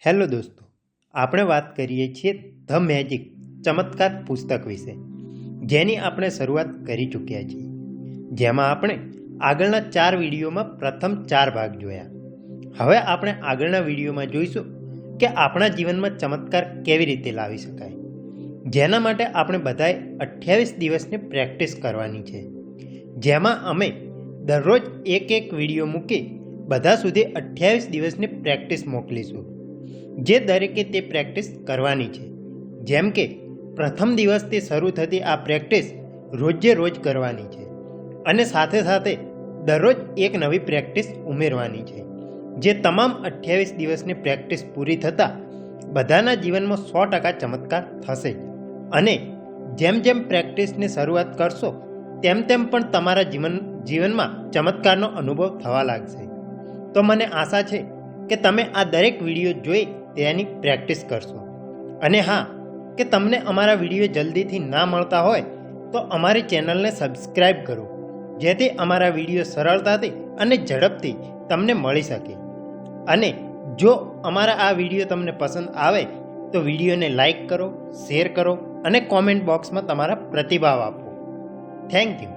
Hello દોસ્તો, આપણે વાત કરીએ છીએ ધ મેજિક ચમત્કાર પુસ્તક વિશે, જેની આપણે શરૂઆત કરી ચૂક્યા છીએ. જેમાં આપણે આગળના 4 વિડીયોમાં પ્રથમ 4 ભાગ જોયા. હવે આપણે આગળના વિડીયોમાં જોઈશું કે આપણા જીવનમાં ચમત્કાર કેવી રીતે લાવી શકાય. જેના માટે આપણે બધાએ 28 દિવસની પ્રેક્ટિસ કરવાની છે. જેમાં અમે દરરોજ એક વિડીયો મૂકી બધા સુધી 28 દિવસની પ્રેક્ટિસ મોકલીશું. જે દરેકે તે પ્રેક્ટિસ કરવાની છે. જેમ કે પ્રથમ દિવસથી શરૂ થતી આ પ્રેક્ટિસ રોજે રોજ કરવાની છે અને સાથે સાથે દરરોજ એક નવી પ્રેક્ટિસ ઉમેરવાની છે. જે તમામ 28 દિવસની પ્રેક્ટિસ પૂરી થતાં બધાના જીવનમાં 100% ચમત્કાર થશે. અને જેમ જેમ પ્રેક્ટિસની શરૂઆત કરશો તેમ તેમ પણ તમારા જીવનમાં ચમત્કારનો અનુભવ થવા લાગશે. તો મને આશા છે કે તમે આ દરેક વિડીયો જોઈ તેની પ્રેક્ટિસ કરશો. અને હા, કે તમને અમારા વિડીયો જલ્દીથી ના મળતા હોય તો અમારી ચેનલને સબસ્ક્રાઈબ કરો, જેથી અમારા વિડીયો સરળતાથી અને ઝડપથી તમને મળી શકે. અને જો અમારા આ વિડીયો તમને પસંદ આવે તો વિડીયોને લાઈક કરો, શેર કરો અને કોમેન્ટ બોક્સમાં તમારા પ્રતિભાવ આપો. Thank you.